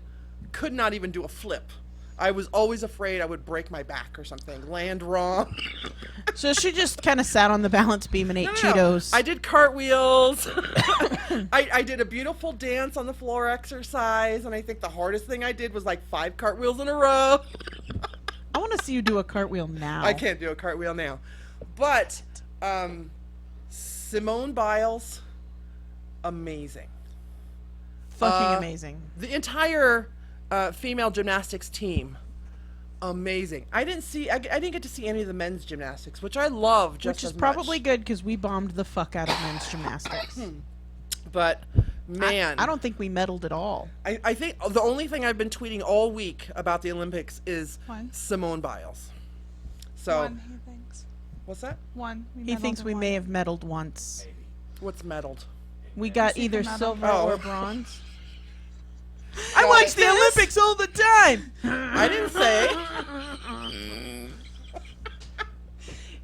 could not even do a flip. I was always afraid I would break my back or something, land wrong. So she just kind of sat on the balance beam and ate No. Cheetos. I did cartwheels. I did a beautiful dance on the floor exercise, and I think the hardest thing I did was like 5 cartwheels in a row. I want to see you do a cartwheel now. I can't do a cartwheel now. But Simone Biles, amazing. Fucking amazing. The entire female gymnastics team, amazing. I didn't get to see any of the men's gymnastics, which I love just Which as is probably much. good because we bombed the fuck out of men's gymnastics. But man, I don't think we medaled at all. I think the only thing I've been tweeting all week about the Olympics is One. Simone Biles. So One, he thinks. what's that? One. He thinks we may have medaled once. What's medaled? We got See either the medal. silver Oh. or bronze. I I watch the Olympics all the time. I didn't say.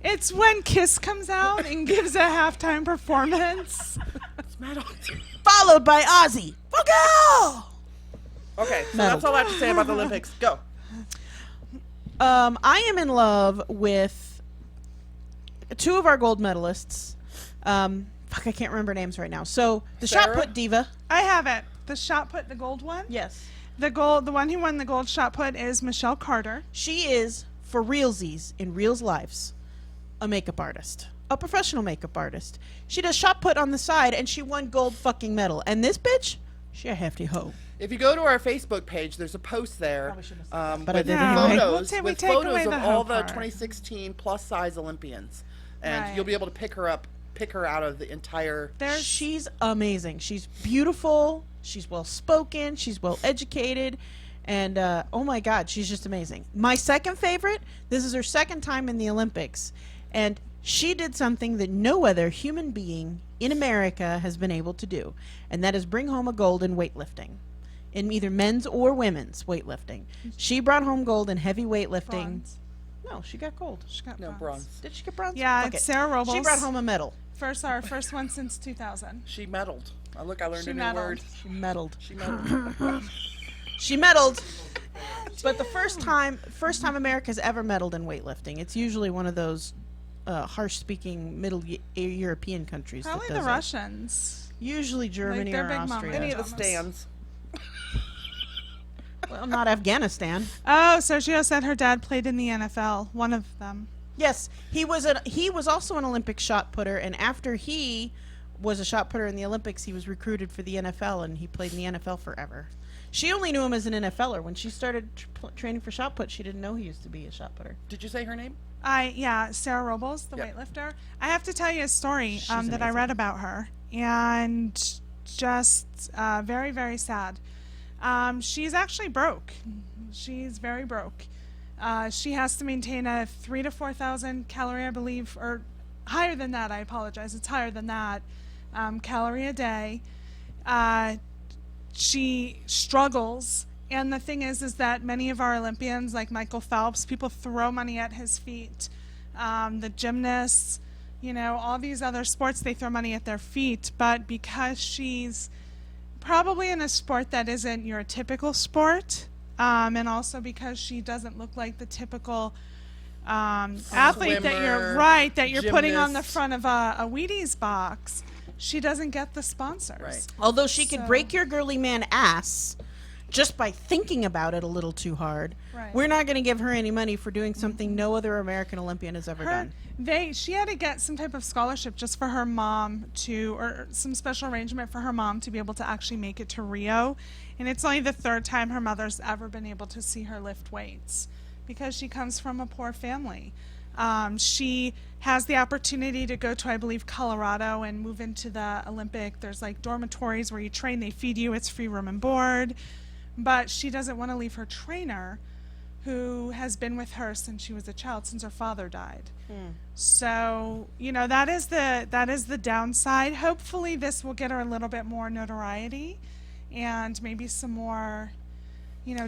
It's when Kiss comes out and gives a halftime performance. It's medaled. Followed by Ozzy. Fuck yeah! Okay, so Medal. that's all I have to say about the Olympics. Go. I am in love with 2 of our gold medalists. Fuck, I can't remember names right now. So the shot Sarah? put diva. I have it. The shot put, the gold one. Yes. The one who won the gold shot put is Michelle Carter. She is, for realsies, in reals lives, a makeup artist. A professional makeup artist. She does shot put on the side, and she won gold fucking medal. And this bitch, she a hefty hoe. If you go to our Facebook page, there's a post there But I with did anyway. photos, We with take photos away of the all hoe the part. 2016 plus size Olympians, and Right. you'll be able to pick her out of the entire. She's amazing. She's beautiful. She's well spoken. She's well educated. And oh my God, she's just amazing. My second favorite, this is her second time in the Olympics. And she did something that no other human being in America has been able to do. And that is bring home a gold in weightlifting. In either men's or women's weightlifting. She brought home gold in heavy weightlifting. Bronze. No, she got gold. She got No, bronze. Did she get bronze? Yeah, Okay. it's Sarah Robles. She brought home a medal. Our first one since 2000. She medaled. I learned She a new medaled. word. She medaled. She medaled. She medaled, but the first time America's ever medaled in weightlifting. It's usually one of those harsh-speaking European countries. Probably that the does it. Russians. Usually Germany they're or big Austria. mamas. Any of the Thomas. stands. Well, not Afghanistan. Oh, Sergio said her dad played in the NFL. One of them. Yes, he was also an Olympic shot putter, and after he was a shot putter in the Olympics, he was recruited for the NFL, and he played in the NFL forever. She only knew him as an NFLer. When she started training for shot put, she didn't know he used to be a shot putter. Did you say her name? Sarah Robles, the Yep. weightlifter. I have to tell you a story that I amazing. read about her, and just very, very sad. She's actually broke. She's very broke. She has to maintain a 3,000 to 4,000 calorie, I believe, or higher than that. I apologize. It's higher than that calorie a day. She struggles. And the thing is that many of our Olympians, like Michael Phelps, people throw money at his feet. The gymnasts, all these other sports, they throw money at their feet. But because she's probably in a sport that isn't your typical sport, and also because she doesn't look like the typical athlete that you're putting on the gymnast. front of a Wheaties box, she doesn't get the sponsors. Right. Although she could So- break your girly man ass just by thinking about it a little too hard, Right. we're not going to give her any money for doing something no other American Olympian has ever done. She had to get some type of scholarship just for her mom or some special arrangement for her mom to be able to actually make it to Rio. And it's only the third time her mother's ever been able to see her lift weights because she comes from a poor family. She has the opportunity to go to, I believe, Colorado and move into the Olympic. There's like dormitories where you train, they feed you, it's free room and board. But she doesn't want to leave her trainer, who has been with her since she was a child, since her father died. So, that is the downside. Hopefully this will get her a little bit more notoriety and maybe some more,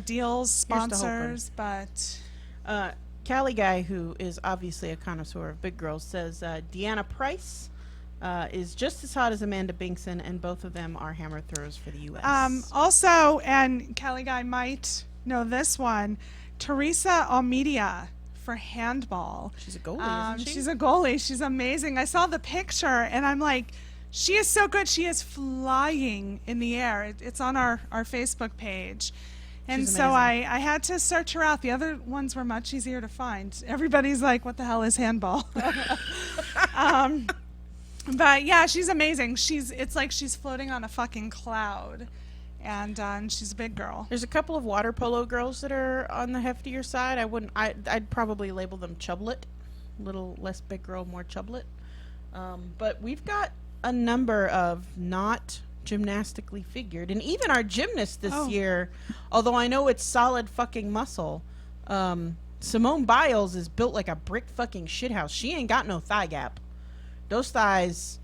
deals, Here's to hoping. sponsors, but Cali guy, who is obviously a connoisseur of big girls, says Deanna Price is just as hot as Amanda Binkson, and both of them are hammer throwers for the U.S. also, and Kelly Guy might know this one, Teresa Almeida for handball. She's a goalie, isn't she? She's a goalie. She's amazing. I saw the picture, and I'm like, she is so good. She is flying in the air. It's on our Facebook page. And She's so amazing. I had to search her out. The other ones were much easier to find. Everybody's like, what the hell is handball? But yeah, she's amazing. It's like she's floating on a fucking cloud. And she's a big girl. There's a couple of water polo girls that are on the heftier side. I'd probably label them chublet. A little less big girl, more chublet. But we've got a number of not gymnastically figured. And even our gymnast this year, although I know it's solid fucking muscle, Simone Biles is built like a brick fucking shithouse. She ain't got no thigh gap. Those thighs,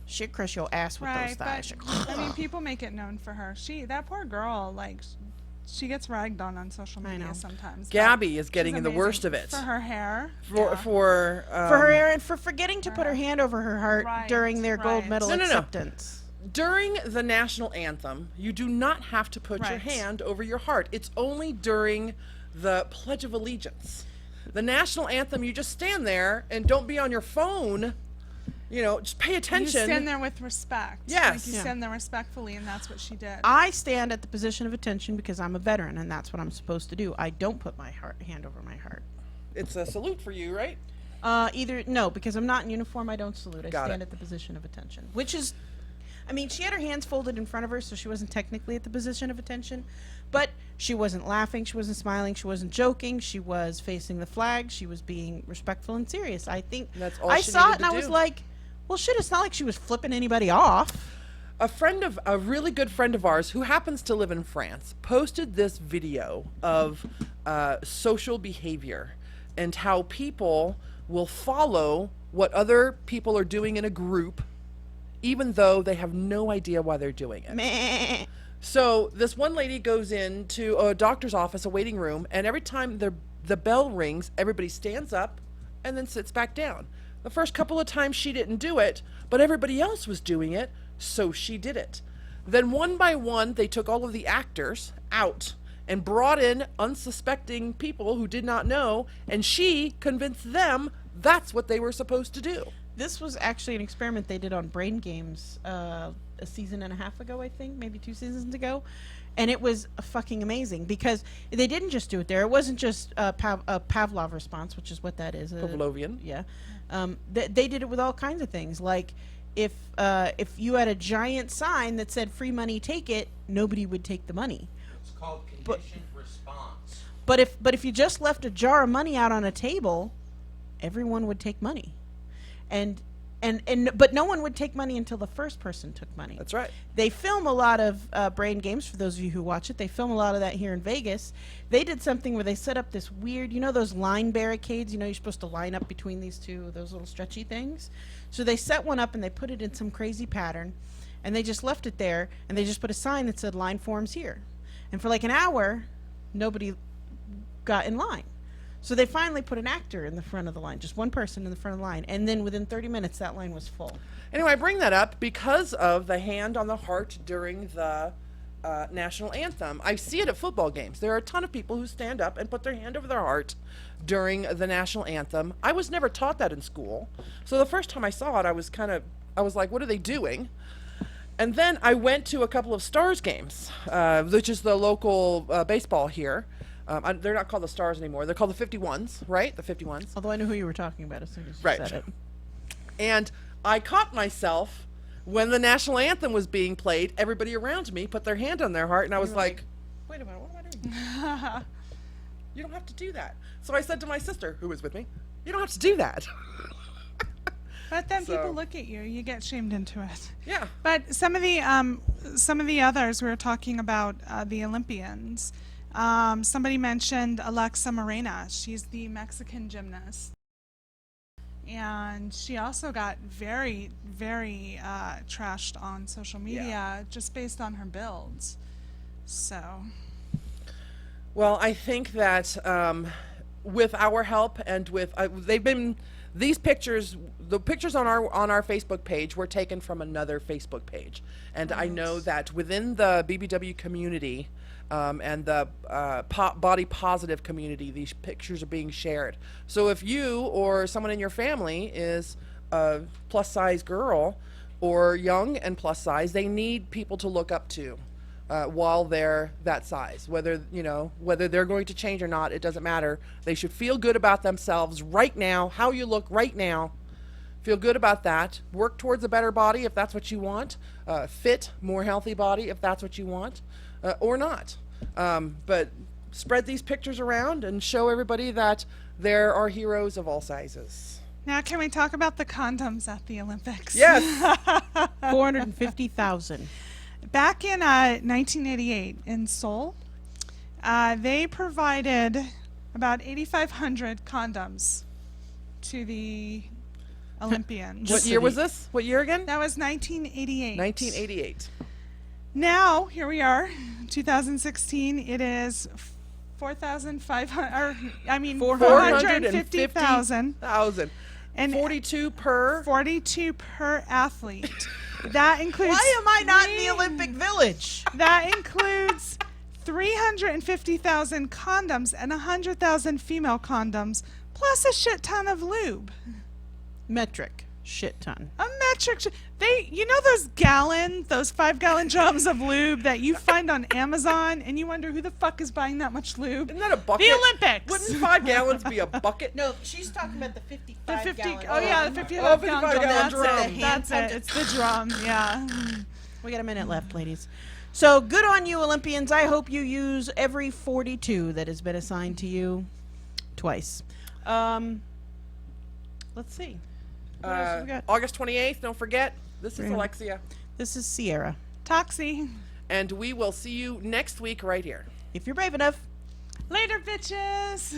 she'll crush your ass with those thighs. But, I mean, people make it known for her. That poor girl, she gets ragged on social I know. media sometimes. but Gabby is she's getting in the amazing worst of it. For her hair. For For her hair and for forgetting to put her hand over her heart Right, during their gold right. medal No. acceptance. during the national anthem, you do not have to put your Right. hand over your heart. It's only during the Pledge of Allegiance. The national anthem, you just stand there and don't be on your phone. Just pay attention. You stand there with respect. Yes. Like you Yeah. stand there respectfully, and that's what she did. I stand at the position of attention because I'm a veteran, and that's what I'm supposed to do. I don't put my hand over my heart. It's a salute for you, right? No, because I'm not in uniform. I don't salute. I Got stand it. at the position of attention, which is, she had her hands folded in front of her, so she wasn't technically at the position of attention, but she wasn't laughing, she wasn't smiling, she wasn't joking. She was facing the flag. She was being respectful and serious. I think That's all I she saw it, needed and to I was do. like, well, shit. It's not like she was flipping anybody off. A really good friend of ours who happens to live in France posted this video of social behavior and how people will follow what other people are doing in a group even though they have no idea why they're doing it. Meh. So this one lady goes into a doctor's office, a waiting room, and every time the bell rings, everybody stands up and then sits back down. The first couple of times she didn't do it, but everybody else was doing it, so she did it. Then one by one, they took all of the actors out and brought in unsuspecting people who did not know, and she convinced them That's what they were supposed to do. This was actually an experiment they did on Brain Games a season and a half ago, I think, maybe 2 seasons ago. And it was fucking amazing because they didn't just do it there. It wasn't just a Pavlov response, which is what that is. Pavlovian. Yeah. They did it with all kinds of things. Like if you had a giant sign that said free money, take it, nobody would take the money. It's called conditioned response. But if you just left a jar of money out on a table, everyone would take money. But no one would take money until the first person took money. That's right. They film a lot of Brain Games, for those of you who watch it. They film a lot of that here in Vegas. They did something where they set up this weird, those line barricades? You're supposed to line up between these two, those little stretchy things. So they set one up and they put it in some crazy pattern. And they just left it there. And they just put a sign that said line forms here. And for like an hour, nobody got in line. So they finally put an actor in the front of the line, just one person in the front of the line. And then within 30 minutes, that line was full. Anyway, I bring that up because of the hand on the heart during the national anthem. I see it at football games. There are a ton of people who stand up and put their hand over their heart during the national anthem. I was never taught that in school. So the first time I saw it, I was like, what are they doing? And then I went to a couple of Stars games, which is the local baseball here. They're not called the Stars anymore. They're called the 51s, right? The 51s. Although I knew who you were talking about as soon as you Right. said it. And I caught myself when the national anthem was being played. Everybody around me put their hand on their heart, and I was like, wait a minute, what am I doing? you don't have to do that. So I said to my sister, who was with me, you don't have to do that. But then So- people look at you, you get shamed into it. Yeah. But some of the others, we were talking about the Olympians. Somebody mentioned Alexa Morena. She's the Mexican gymnast. And she also got very, very trashed on social media just based on her builds. So. Well, I think that with our help and with these pictures, the pictures on our Facebook page were taken from another Facebook page, and I know that within the BBW community and the body positive community, these pictures are being shared. So if you or someone in your family is a plus size girl or young and plus size, they need people to look up to. While they're that size, whether they're going to change or not, it doesn't matter. They should feel good about themselves right now, how you look right now. Feel good about that. Work towards a better body if that's what you want. Fit, more healthy body if that's what you want, or not. But spread these pictures around and show everybody that there are heroes of all sizes. Now can we talk about the condoms at the Olympics? Yes. 450,000. Back in 1988 in Seoul, they provided about 8,500 condoms to the Olympians. What year was this? What year again? That was 1988. 1988. Now, here we are, 2016. It is 450,000. 450,000. And 42 per. 42 per athlete. That includes. Why am I not in the Olympic Village? That includes 350,000 condoms and 100,000 female condoms, plus a shit ton of lube. Metric. Shit ton. A metric. Those 5-gallon drums of lube that you find on Amazon, and you wonder who the fuck is buying that much lube? Isn't that a bucket? The Olympics. Wouldn't 5 gallons be a bucket? No, she's talking about the 55 The 50. gallon. Oh yeah, the 55 55 gallon drum. That's it. It's the drum. Yeah. We got a minute left, ladies. So good on you, Olympians. I hope you use every 42 that has been assigned to you twice. Let's see. What else we got? August 28th, don't forget. This is Alexia. This is Sierra. Toxie. And we will see you next week right here. If you're brave enough. Later, bitches.